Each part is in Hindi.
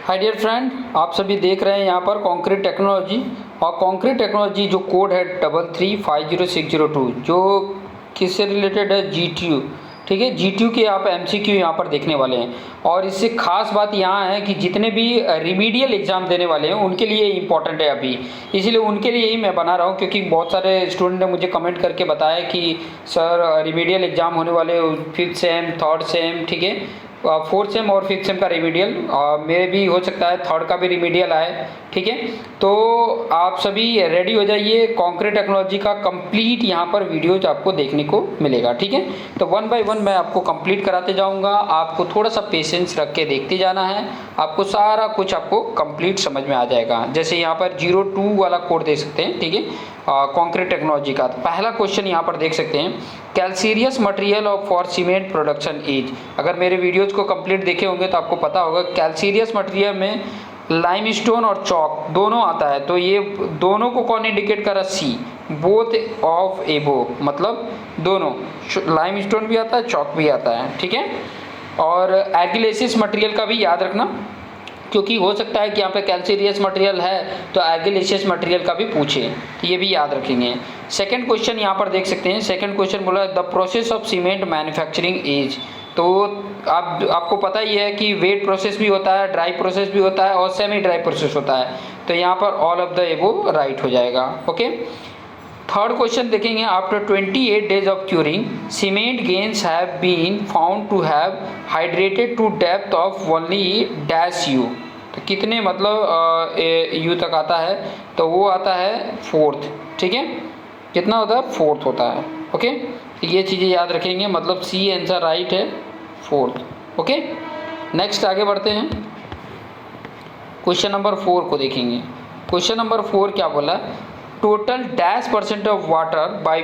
हाय डियर फ्रेंड, आप सभी देख रहे हैं यहाँ पर कंक्रीट टेक्नोलॉजी। और कंक्रीट टेक्नोलॉजी जो कोड है 33500602 जो किससे रिलेटेड है, GTU। ठीक है, GTU के आप MCQ यहाँ पर देखने वाले हैं। और इससे खास बात यहाँ है कि जितने भी रिमीडियल एग्ज़ाम देने वाले हैं उनके लिए इंपॉर्टेंट है अभी, इसीलिए उनके लिए ही मैं बना रहा हूँ। क्योंकि बहुत सारे स्टूडेंट ने मुझे कमेंट करके बताया कि सर रिमीडियल एग्ज़ाम होने वाले 5th सेम 3rd सेम, ठीक है, 4th सेम और 5th सेम का रिमीडियल, मेरे भी हो सकता है 3rd का भी रिमीडियल आए। ठीक है, तो आप सभी रेडी हो जाइए। कंक्रीट टेक्नोलॉजी का कंप्लीट यहाँ पर वीडियोज आपको देखने को मिलेगा। ठीक है, तो 1 बाय 1 मैं आपको कंप्लीट कराते जाऊँगा। आपको थोड़ा सा पेशेंस रख के देखते जाना है, आपको सारा कुछ आपको कंप्लीट समझ में आ जाएगा। जैसे यहाँ पर 02 वाला कोड दे सकते हैं। ठीक है, कंक्रीट टेक्नोलॉजी का पहला क्वेश्चन यहाँ पर देख सकते हैं, calcareous material of for cement production is. अगर मेरे वीडियोज़ को कंप्लीट देखे होंगे तो आपको पता होगा कैल्सीरियस मटेरियल में लाइमस्टोन और चॉक दोनों आता है। तो ये दोनों को कौन इंडिकेट कर रहा है, सी, बोथ ऑफ एबो, मतलब दोनों, लाइमस्टोन भी आता है चॉक भी आता है। ठीक है, और एर्गिलेसिस मटेरियल का भी याद रखना, क्योंकि हो सकता है कि यहाँ पे कैल्सीरियस मटेरियल है तो एर्गिलेशियस मटेरियल का भी पूछे, तो ये भी याद रखेंगे। सेकंड क्वेश्चन यहाँ पर देख सकते हैं, सेकंड क्वेश्चन बोला the process of cement manufacturing is. तो आपको पता ही है कि वेट प्रोसेस भी होता है, ड्राई प्रोसेस भी होता है और सेमी ड्राई प्रोसेस होता है। तो यहाँ पर all of the above right हो जाएगा। ओके, थर्ड क्वेश्चन देखेंगे, after 28 days of curing cement grains have been found to have hydrated to depth of only dash u. तो कितने मतलब यू तक आता है, तो वो आता है 4th। ठीक है, कितना होता है, 4th होता है। ओके, तो ये चीज़ें याद रखेंगे, मतलब सी आंसर राइट है, 4th। ओके, नेक्स्ट आगे बढ़ते हैं, क्वेश्चन नंबर 4 को देखेंगे। क्वेश्चन नंबर 4 क्या बोला, total dash % of water by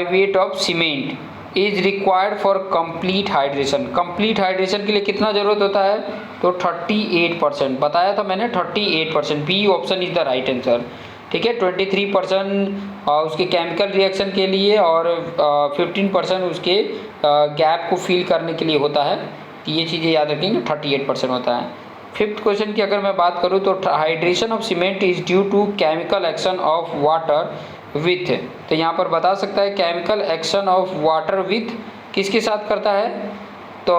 weight of cement is required for complete hydration. Complete hydration के लिए कितना ज़रूरत होता है, तो 38%। बताया था मैंने 38%, B option is the right answer. ठीक है, 23% उसके केमिकल रिएक्शन के लिए और 15% उसके गैप को फिल करने के लिए होता है। तो ये चीज़ें याद रखेंगे, 38% होता है। 5th क्वेश्चन की अगर मैं बात करूँ तो hydration of cement is due to chemical action of water with. तो यहाँ पर बता सकता है chemical action of water with किसके साथ करता है, तो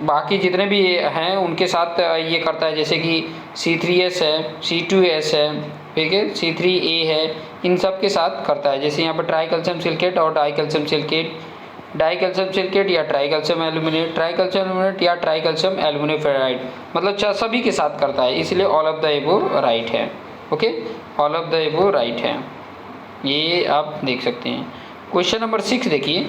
बाकी जितने भी हैं उनके साथ ये करता है, जैसे कि C3S है, C2S है, ठीक है, C3A है, इन सब के साथ करता है। जैसे यहाँ पर ट्राईकैल्शियम सिलिकेट और डाईकैल्शियम सिलिकेट, डाईकैल्शियम सिलिकेट या ट्राईकैल्शियम एल्यूमिनेट, ट्राईकैल्शियम एल्यूमिनेट या ट्राईकैल्शियम एल्यूमिनेफेराइड, मतलब सभी के साथ करता है, इसलिए all of the above right है। Okay, all of the above right है, ये आप देख सकते हैं। क्वेश्चन नंबर 6 देखिए,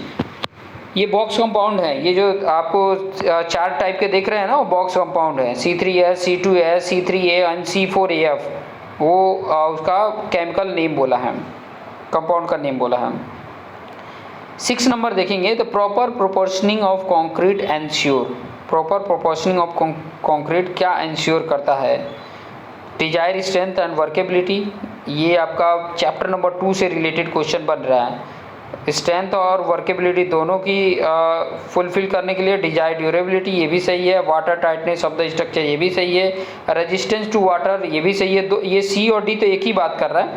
ये बॉक्स कंपाउंड है, ये जो आपको 4 टाइप के देख रहे हैं ना, वो बॉक्स कंपाउंड है, C3S, C2S, C3A and C4AF। वो उसका केमिकल नेम बोला है, कंपाउंड का नेम बोला है। 6 नंबर देखेंगे, तो proper proportioning of concrete ensure. Proper proportioning of concrete क्या एंश्योर करता है, डिजायर स्ट्रेंथ एंड वर्केबिलिटी। ये आपका चैप्टर नंबर 2 से रिलेटेड क्वेश्चन बन रहा है। स्ट्रेंथ और वर्केबिलिटी दोनों की फुलफिल करने के लिए डिजायर ड्यूरेबिलिटी ये भी सही है, water tightness of the structure ये भी सही है, रेजिस्टेंस टू वाटर ये भी सही है। ये सी और डी तो एक ही बात कर रहा है,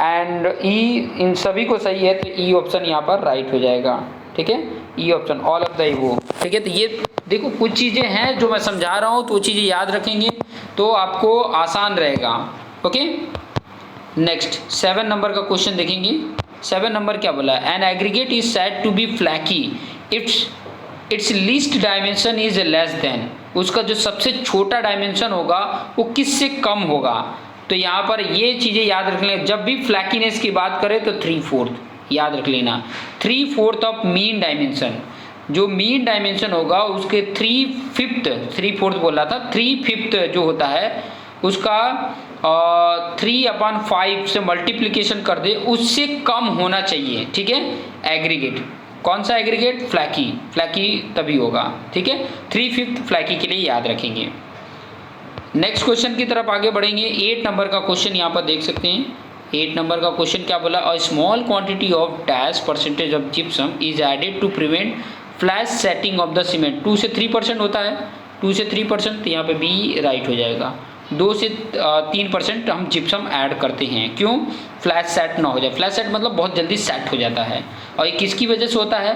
एंड ई इन सभी को सही है, तो ई ऑप्शन यहाँ पर राइट हो जाएगा। ठीक है, E option, all of the एबो। ठीक है, तो ये देखो कुछ चीज़ें हैं जो मैं समझा रहा हूँ, तो वो चीज़ें याद रखेंगे तो आपको आसान रहेगा। ओके, नेक्स्ट 7 नंबर का क्वेश्चन देखेंगे। 7 नंबर क्या बोला, an aggregate is said to be flaky its least dimension is less than. उसका जो सबसे छोटा डायमेंशन होगा वो किससे कम होगा। तो यहाँ पर ये चीज़ें याद रख लें, जब भी फ्लैकीनेस की बात करें तो 3/4 याद रख लेना, 3/4 ऑफ मीन डायमेंशन। जो मीन डायमेंशन होगा उसके 3/5 बोला था, 3/5 जो होता है उसका 3/5 से मल्टीप्लिकेशन कर दे, उससे कम होना चाहिए। ठीक है, एग्रीगेट, कौन सा एग्रीगेट, फ्लैकी तभी होगा। ठीक है, 3/5 फ्लैकी के लिए याद रखेंगे। नेक्स्ट क्वेश्चन की तरफ आगे बढ़ेंगे। 8 नंबर का क्वेश्चन यहाँ पर देख सकते हैं। 8 नंबर का क्वेश्चन क्या बोला, a small quantity of dash % of gypsum is added to prevent flash setting of the cement. 2 से 3% होता है, 2 से 3%, तो यहाँ पे बी राइट हो जाएगा। 2 से 3% हम जिप्सम ऐड करते हैं, क्यों? फ्लैश सेट ना हो जाए। फ्लैश सेट मतलब बहुत जल्दी सेट हो जाता है, और ये किसकी वजह से होता है?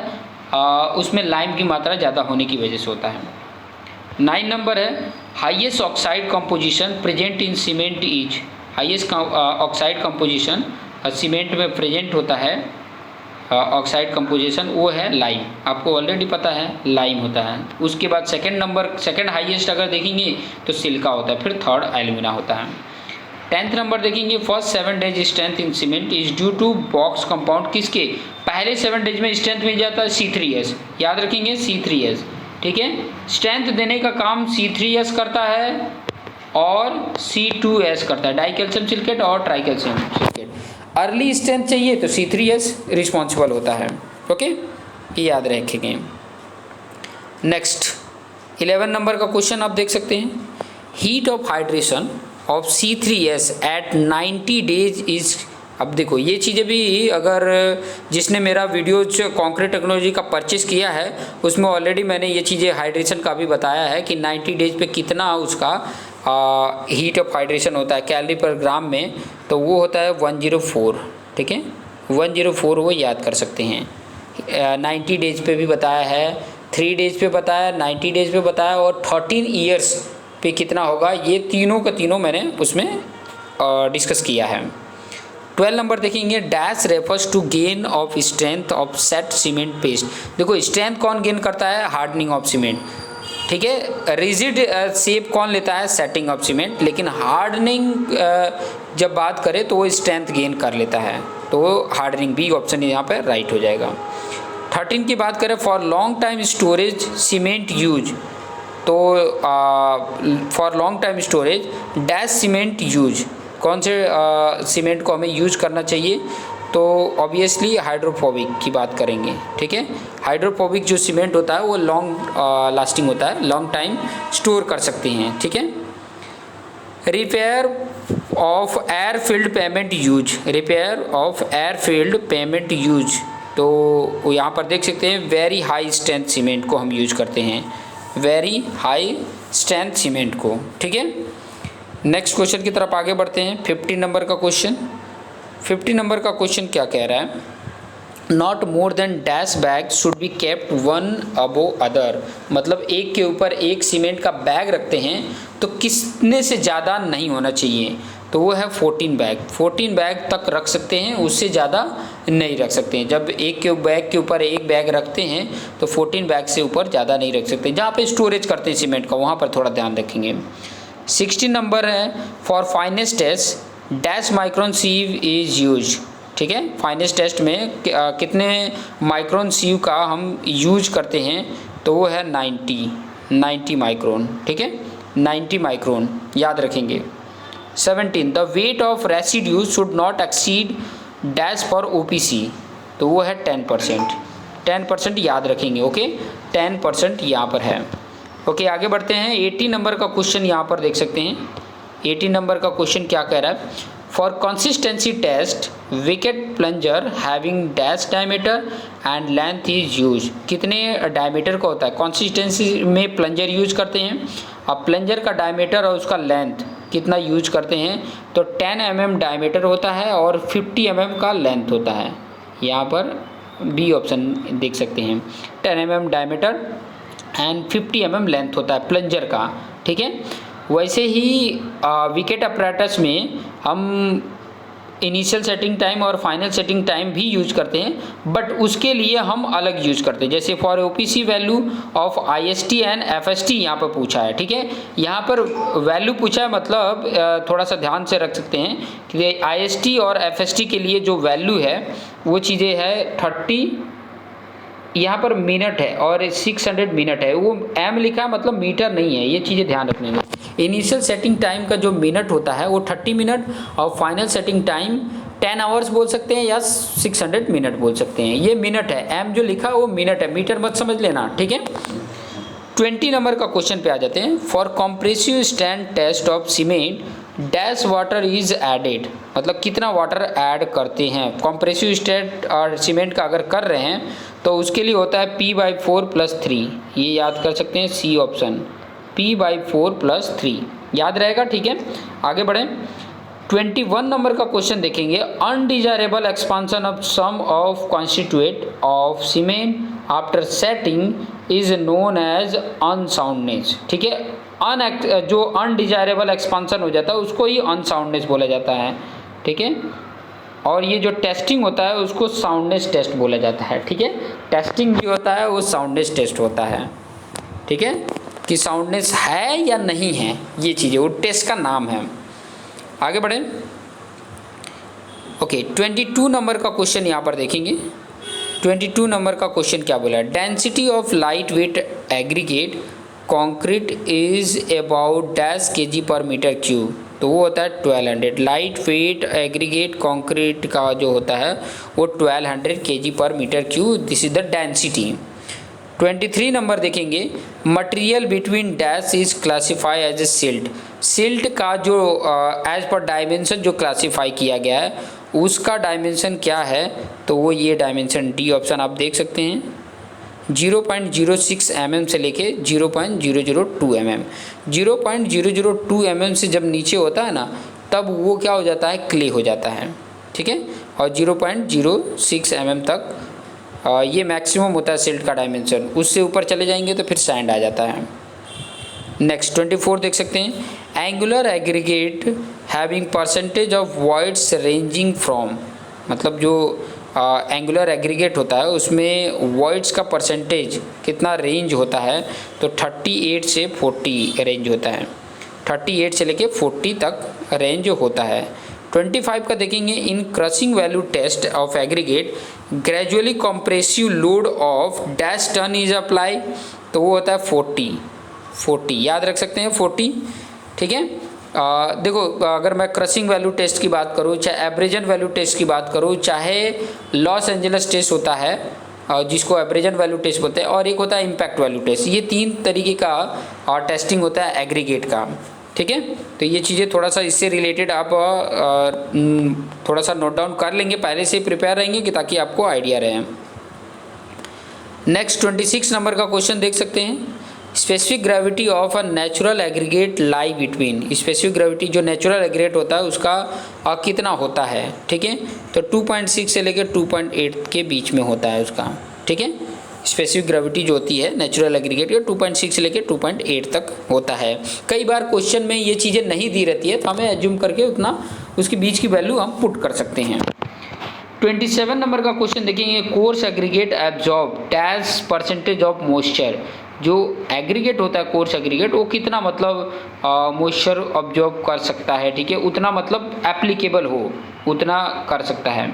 उसमें लाइम की मात्रा ज़्यादा होने की वजह से होता है। 9 नंबर है, highest oxide composition present in cement is. Highest oxide composition cement में प्रेजेंट होता है, ऑक्साइड कंपोजिशन, वो है लाइम। आपको ऑलरेडी पता है लाइम होता है। उसके बाद सेकंड हाईएस्ट अगर देखेंगे तो सिलिका होता है, फिर थर्ड एल्यूमिना होता है। 10th नंबर देखेंगे, first 7 days strength in cement is due to box compound. किसके? पहले 7 डेज में स्ट्रेंथ मिल जाता है C3S, याद रखेंगे C3S, ठीक है। स्ट्रेंथ देने का काम C3S करता है और C2S करता है, डाई कैल्शियम सिलिकेट और try calcium silicate. Early strength चाहिए तो C3S रिस्पॉन्सिबल होता है, ओके, ये याद रखेंगे। नेक्स्ट 11 नंबर का क्वेश्चन आप देख सकते हैं, heat of hydration of C3S at 90 days is. अब देखो ये चीज़ें भी, अगर जिसने मेरा वीडियो कॉन्क्रीट टेक्नोलॉजी का परचेस किया है उसमें ऑलरेडी मैंने ये चीज़ें हाइड्रेशन का भी बताया है कि 90 डेज पे कितना उसका हीट ऑफ हाइड्रेशन होता है कैलोरी पर ग्राम में, तो वो होता है 104, ठीक है, 104 वो याद कर सकते हैं। 90 डेज पे भी बताया है, 3 डेज पे बताया, 90 डेज पे बताया, और 13 ईयर्स पे कितना होगा, ये तीनों का तीनों मैंने उसमें डिस्कस किया है। 12 नंबर देखेंगे, dash refers to gain of strength of set cement paste. देखो स्ट्रेंथ कौन गेन करता है? हार्डनिंग ऑफ सीमेंट, ठीक है। रिजिड शेप कौन लेता है? Setting of cement. लेकिन हार्डनिंग जब बात करें तो वो स्ट्रेंथ गेन कर लेता है, तो वो हार्डनिंग, बी ऑप्शन यहाँ पे राइट हो जाएगा। 13 की बात करें, for long time storage cement use, तो for long time storage dash cement use, कौन से सीमेंट को हमें यूज करना चाहिए? तो ऑब्वियसली हाइड्रोफोबिक की बात करेंगे, ठीक है। हाइड्रोफोबिक जो सीमेंट होता है वो लॉन्ग लास्टिंग होता है, लॉन्ग टाइम स्टोर कर सकते हैं, ठीक है। Repair of air field payment use, repair of air field payment use, तो यहाँ पर देख सकते हैं वेरी हाई स्ट्रेंथ सीमेंट को हम यूज करते हैं, वेरी हाई स्ट्रेंथ सीमेंट को, ठीक है। नेक्स्ट क्वेश्चन की तरफ आगे बढ़ते हैं। 50 नंबर का क्वेश्चन, 50 नंबर का क्वेश्चन क्या कह रहा है? Not more than dash bag should be kept one above other, मतलब एक के ऊपर एक सीमेंट का बैग रखते हैं तो किसने से ज़्यादा नहीं होना चाहिए? तो वो है 14 बैग। 14 बैग तक रख सकते हैं, उससे ज़्यादा नहीं रख सकते हैं। जब एक के बैग के ऊपर एक बैग रखते हैं तो 14 बैग से ऊपर ज़्यादा नहीं रख सकते। जहाँ पे स्टोरेज करते हैं सीमेंट का वहाँ पर थोड़ा ध्यान रखेंगे। 16 नंबर है, for finest test dash micron sieve is use, ठीक है। फाइनेस्ट टेस्ट में कितने माइक्रोन सीव का हम यूज करते हैं? तो वो है 90 माइक्रोन, ठीक है, 90 माइक्रोन याद रखेंगे। 17 the weight of residue should not exceed dash for OPC, तो वो है 10% याद रखेंगे, ओके, 10% यहाँ पर है, ओके। आगे बढ़ते हैं। 80 नंबर का क्वेश्चन यहाँ पर देख सकते हैं। 80 नंबर का क्वेश्चन क्या कह रहा है? For consistency test Vicat plunger having dash diameter and length is use, कितने डायमीटर का होता है? कंसिस्टेंसी में प्लंजर यूज करते हैं, अब प्लंजर का डायमीटर और उसका लेंथ कितना यूज करते हैं? तो 10 mm डायमीटर होता है और 50 mm का लेंथ होता है। यहाँ पर बी ऑप्शन देख सकते हैं, 10 mm diameter and 50 mm length होता है प्लंजर का, ठीक है। वैसे ही विकेट अपरेटस में हम इनिशियल सेटिंग टाइम और फाइनल सेटिंग टाइम भी यूज करते हैं, बट उसके लिए हम अलग यूज करते हैं। जैसे for OPC value of IST and FST यहाँ पर पूछा है, ठीक है। यहाँ पर वैल्यू पूछा है, मतलब थोड़ा सा ध्यान से रख सकते हैं कि IST और FST के लिए जो वैल्यू है वो चीज़ें है 30, यहाँ पर मिनट है और 600 मिनट है, वो m लिखा है मतलब मीटर नहीं है, ये चीज़ें ध्यान रखने में। इनिशियल सेटिंग टाइम का जो मिनट होता है वो 30 मिनट और फाइनल सेटिंग टाइम 10 आवर्स बोल सकते हैं या 600 मिनट बोल सकते हैं, ये मिनट है। m जो लिखा है वो मिनट है, मीटर मत समझ लेना, ठीक है। 20 नंबर का क्वेश्चन पे आ जाते हैं। For compressive strength test of cement dash water is added, मतलब कितना वाटर ऐड करते हैं? कॉम्प्रेसिव स्ट्रेंथ और सीमेंट का अगर कर रहे हैं तो उसके लिए होता है P/4 + 3, ये याद कर सकते हैं, सी ऑप्शन P/4 + 3 याद रहेगा, ठीक है। आगे बढ़ें, 21 नंबर का क्वेश्चन देखेंगे। Undesirable expansion of some of constituent of cement after setting is known as unsoundness, ठीक है। जो अनडिजायरेबल एक्सपांशन हो जाता है उसको ही अनसाउंडनेस बोला जाता है, ठीक है। और ये जो टेस्टिंग होता है उसको साउंडनेस टेस्ट बोला जाता है, ठीक है। टेस्टिंग जो होता है वो साउंडनेस टेस्ट होता है, ठीक है, कि साउंडनेस है या नहीं है, ये चीज़ें वो टेस्ट का नाम है। आगे बढ़ें, ओके 22 नंबर का क्वेश्चन यहाँ पर देखेंगे। 22 नंबर का क्वेश्चन क्या बोला है, density of light weight aggregate concrete is about dash kg/m³। तो वो होता है 1200। लाइट वेट एग्रीगेट कंक्रीट का जो होता है वो 1200 kg/m³। This is the density. 23 number देखेंगे, material between dash is classify as a silt. Silt का जो एज पर डायमेंशन जो क्लासीफाई किया गया है उसका डायमेंशन क्या है, तो वो ये डायमेंशन डी ऑप्शन आप देख सकते हैं, 0.06 mm से लेके 0.002 mm। 0.002 mm से जब नीचे होता है ना तब वो क्या हो जाता है, क्ले हो जाता है, ठीक है। और 0.06 mm तक ये मैक्सिमम होता है सिल्ट का डायमेंशन, उससे ऊपर चले जाएंगे तो फिर सैंड आ जाता है। नेक्स्ट 24 देख सकते हैं, angular aggregate having percentage of voids ranging from, मतलब जो एंगुलर एग्रीगेट होता है उसमें वॉइड्स का परसेंटेज कितना रेंज होता है, तो 38 से 40 रेंज होता है, 38 से लेके 40 तक रेंज होता है। 25 का देखेंगे, in crushing value test of aggregate gradually compressive load of dash ton is apply, तो वो होता है 40 याद रख सकते हैं 40, ठीक है। देखो अगर मैं क्रशिंग वैल्यू टेस्ट की बात करूँ, चाहे एब्रेजन वैल्यू टेस्ट की बात करूँ, चाहे लॉस एंजल्स टेस्ट होता है जिसको एब्रेजन वैल्यू टेस्ट बोलते हैं, और एक होता है इम्पैक्ट वैल्यू टेस्ट, ये 3 तरीके का टेस्टिंग होता है एग्रीगेट का, ठीक है। तो ये चीज़ें थोड़ा सा इससे रिलेटेड आप थोड़ा सा नोट डाउन कर लेंगे, पहले से प्रिपेयर रहेंगे कि ताकि आपको आइडिया रहे। नेक्स्ट 26 नंबर का क्वेश्चन देख सकते हैं, specific gravity of a natural aggregate lie between. Specific gravity जो नेचुरल एग्रीगेट होता है उसका कितना होता है, ठीक है। तो 2.6 से लेकर 2.8 के बीच में होता है उसका, ठीक है। स्पेसिफिक ग्रेविटी जो होती है नेचुरल एग्रीगेट का 2.6 से लेकर 2.8 तक होता है। कई बार क्वेश्चन में ये चीज़ें नहीं दी रहती है तो हमें एज्यूम करके उतना उसके बीच की वैल्यू हम पुट कर सकते हैं। 27 नंबर का क्वेश्चन देखेंगे, coarse aggregate absorb dash percentage of moisture. जो एग्रीगेट होता है कोर्स एग्रीगेट वो कितना मतलब मॉइस्चर ऑब्जॉर्ब कर सकता है, ठीक है, उतना मतलब एप्लीकेबल हो उतना कर सकता है,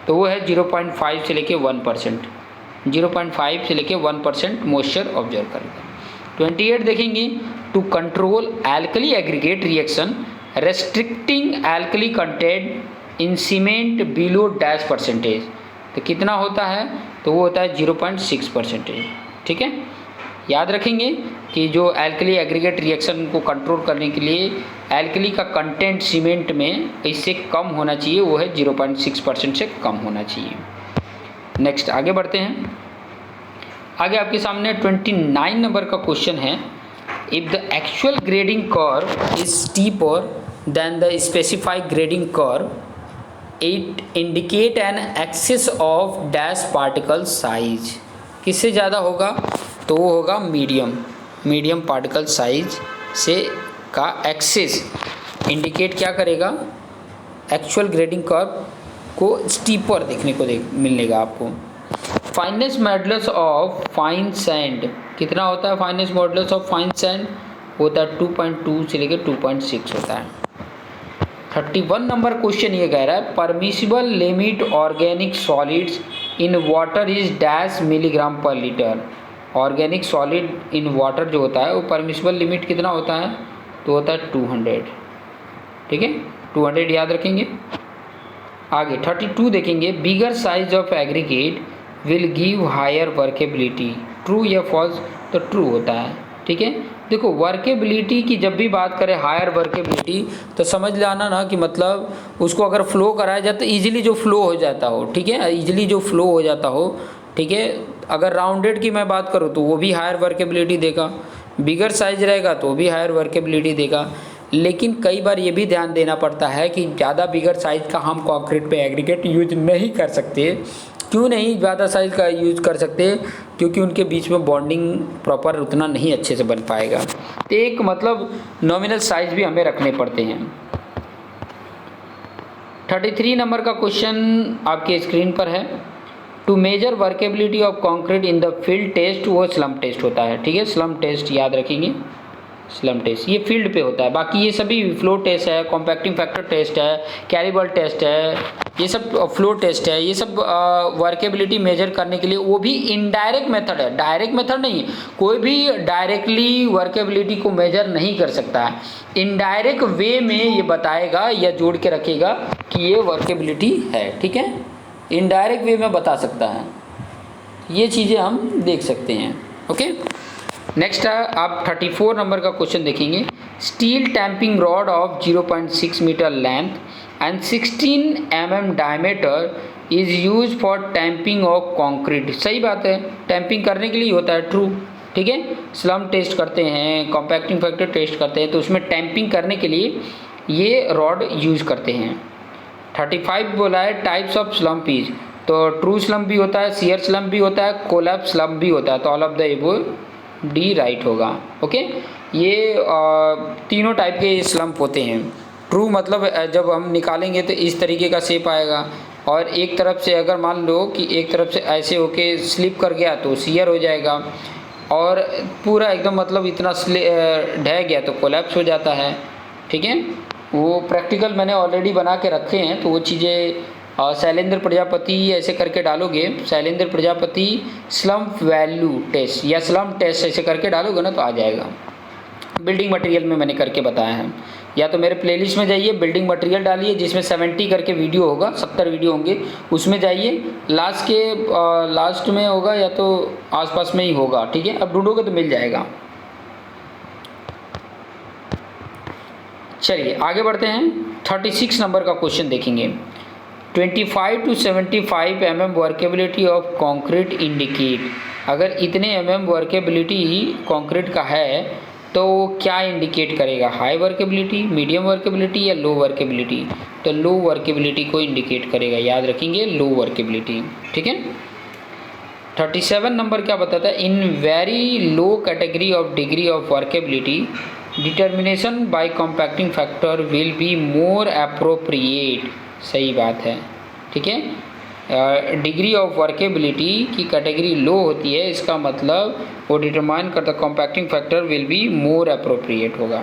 तो वो है 0.5 से लेके 1%, 0.5 से लेके 1% मॉइस्चर ऑब्जर्व करेगा। 28 देखेंगे, to control alkali aggregate reaction restricting alkali content in cement below dash percentage, तो कितना होता है, तो वो होता है 0.6%, ठीक है। याद रखेंगे कि जो एल्कली एग्रीगेट रिएक्शन को कंट्रोल करने के लिए एल्कली का कंटेंट सीमेंट में इससे कम होना चाहिए, वो है 0.6% से कम होना चाहिए। नेक्स्ट आगे बढ़ते हैं, आगे आपके सामने 29 नंबर का क्वेश्चन है, if the actual grading curve is steeper than the specified grading curve it indicate an excess of dash particle size. किससे ज़्यादा होगा, तो वो होगा मीडियम पार्टिकल साइज से का एक्सेस इंडिकेट क्या करेगा, एक्चुअल ग्रेडिंग कर्व को स्टीपर देखने को मिलेगा आपको। Finance modulus of fine sand कितना होता है, finance modulus of fine sand होता है 2.2 से लेकर 2.6 होता है। 31 नंबर क्वेश्चन ये कह रहा है, permissible limit organic solids in water is dash milligram per litre. Organic solid in water जो होता है वो परमिसिबल लिमिट कितना होता है, तो होता है 200, ठीक है, 200 याद रखेंगे। आगे 32 देखेंगे, bigger size of aggregate will give higher workability, true या फॉल्स, तो ट्रू होता है, ठीक है। देखो वर्केबिलिटी की जब भी बात करें हायर वर्केबिलिटी तो समझ लाना ना कि मतलब उसको अगर फ्लो कराया जाए तो ईजिली जो फ्लो हो जाता हो, ठीक है, ईजिली जो फ्लो हो जाता हो, ठीक है। अगर राउंडेड की मैं बात करूँ तो वो भी हायर वर्केबिलिटी देगा, बिगर साइज रहेगा तो भी हायर वर्केबिलिटी देगा। लेकिन कई बार ये भी ध्यान देना पड़ता है कि ज़्यादा बिगर साइज का हम कंक्रीट पे एग्रीगेट यूज नहीं कर सकते। क्यों नहीं ज़्यादा साइज का यूज कर सकते? क्योंकि उनके बीच में बॉन्डिंग प्रॉपर उतना नहीं अच्छे से बन पाएगा। तो एक मतलब नॉमिनल साइज भी हमें रखने पड़ते हैं। 33 नंबर का क्वेश्चन आपके स्क्रीन पर है। To measure workability of concrete in the field test, वो स्लम टेस्ट होता है। ठीक है, स्लम टेस्ट याद रखेंगे, स्लम टेस्ट ये फील्ड पे होता है। बाकी ये सभी फ्लो टेस्ट है, कॉम्पैक्टिंग फैक्टर टेस्ट है, कैरिबल टेस्ट है, ये सब फ्लो टेस्ट है, ये सब वर्केबिलिटी मेजर करने के लिए, वो भी इनडायरेक्ट मेथड है, डायरेक्ट मेथड नहीं। कोई भी डायरेक्टली वर्केबिलिटी को मेजर नहीं कर सकता है। इनडायरेक्ट वे में ये बताएगा या जोड़ के रखेगा कि ये वर्केबिलिटी है। ठीक है, इनडायरेक्ट वे में बता सकता है। ये चीज़ें हम देख सकते हैं। ओके, नेक्स्ट आप 34 नंबर का क्वेश्चन देखेंगे। Steel tamping rod of 0.6 metre length and 16 mm diameter is use for tamping of concrete. सही बात है, टैंपिंग करने के लिए होता है, ट्रू। ठीक है, स्लम टेस्ट करते हैं, कॉम्पैक्टिंग फैक्टर टेस्ट करते हैं, तो उसमें टैंपिंग करने के लिए ये रॉड यूज करते हैं। 35 बोला है टाइप्स ऑफ स्लम पीस, तो ट्रू स्लम भी होता है, शियर स्लम भी होता है, कोलैप्स स्लम भी होता है। तो all of the above D right होगा। ओके, ये तीनों टाइप के स्लम्प होते हैं। ट्रू मतलब जब हम निकालेंगे तो इस तरीके का शेप आएगा, और एक तरफ से अगर मान लो कि एक तरफ से ऐसे होके स्लिप कर गया तो शियर हो जाएगा, और पूरा एकदम मतलब इतना ढह गया तो कोलैप्स हो जाता है। ठीक है, वो प्रैक्टिकल मैंने ऑलरेडी बना के रखे हैं, तो वो चीज़ें शैलेंद्र प्रजापति ऐसे करके डालोगे, Shailendra Prajapati slump value test या स्लम टेस्ट ऐसे करके डालोगे ना तो आ जाएगा। बिल्डिंग मटेरियल में मैंने करके बताया है। या तो मेरे प्लेलिस्ट में जाइए, बिल्डिंग मटेरियल डालिए, जिसमें 70 करके वीडियो होगा, 70 वीडियो होंगे, उसमें जाइए, लास्ट में होगा या तो आसपास में ही होगा। ठीक है, अब ढूंढोगे तो मिल जाएगा। चलिए आगे बढ़ते हैं। 36 नंबर का क्वेश्चन देखेंगे। 25 to 75 mm workability of concrete indicate. अगर इतने mm वर्केबिलिटी कंक्रीट का है तो क्या इंडिकेट करेगा? हाई वर्केबिलिटी, मीडियम वर्केबिलिटी या लो वर्केबिलिटी? तो लो वर्केबिलिटी को इंडिकेट करेगा, याद रखेंगे, लो वर्केबिलिटी। ठीक है, 37 नंबर क्या बताता है? In very low category of degree of workability determination by compacting factor will be more appropriate. सही बात है। ठीक है, डिग्री ऑफ वर्केबिलिटी की कैटेगरी लो होती है, इसका मतलब वो डिटरमाइन करता compacting factor will be more appropriate होगा।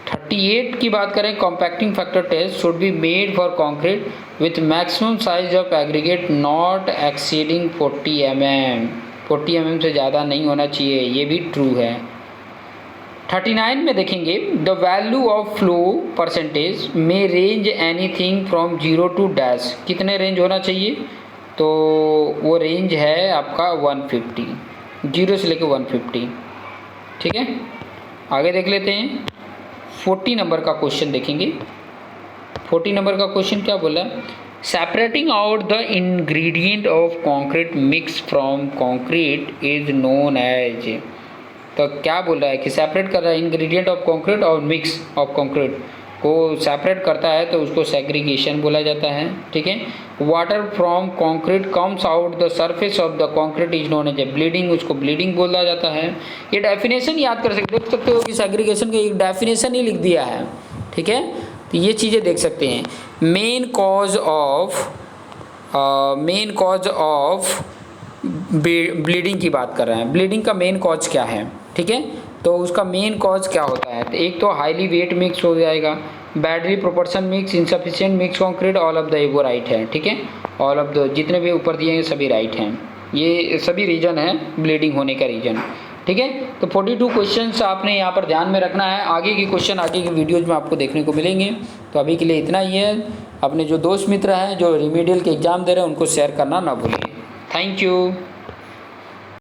38 की बात करें, compacting factor test should be made for concrete with maximum size of aggregate not exceeding 40 mm। 40 mm से ज़्यादा नहीं होना चाहिए, ये भी ट्रू है। 39 में देखेंगे, the value of flow percentage में range anything from 0 to dash. कितने रेंज होना चाहिए? तो वो रेंज है आपका 150, 0 से लेकर 150। ठीक है, आगे देख लेते हैं। 40 नंबर का क्वेश्चन देखेंगे। 40 नंबर का क्वेश्चन क्या बोला? Separating out the ingredient of concrete mix from concrete is known as. तो क्या बोल रहा है कि सेपरेट कर रहा है इंग्रेडिएंट ऑफ कंक्रीट और मिक्स ऑफ कंक्रीट को सेपरेट करता है तो उसको सेग्रीगेशन बोला जाता है। ठीक है, water from concrete comes out the surface of the concrete is known as a bleeding, उसको ब्लीडिंग बोला जाता है। ये डेफिनेशन याद कर देख सकते हो कि सेग्रीगेशन का एक डेफिनेशन ही लिख दिया है। ठीक है, तो ये चीज़ें देख सकते हैं। मेन कॉज ऑफ ब्लीडिंग की बात कर रहे हैं। ब्लीडिंग का मेन कॉज क्या है? ठीक है, तो उसका मेन कॉज क्या होता है? तो एक तो हाईली वेट मिक्स हो जाएगा, badly proportion mix, insufficient mix concrete, all of the above right है। ठीक है, ऑल ऑफ द जितने भी ऊपर दिए हैं सभी राइट हैं। ये सभी रीजन है ब्लीडिंग होने का रीजन। ठीक है, तो 42 क्वेश्चंस आपने यहाँ पर ध्यान में रखना है। आगे के क्वेश्चन आगे की वीडियोज़ में आपको देखने को मिलेंगे। तो अभी के लिए इतना ही है। अपने जो दोस्त मित्र हैं जो रिमीडियल के एग्ज़ाम दे रहे हैं उनको शेयर करना ना भूलिए। Thank you.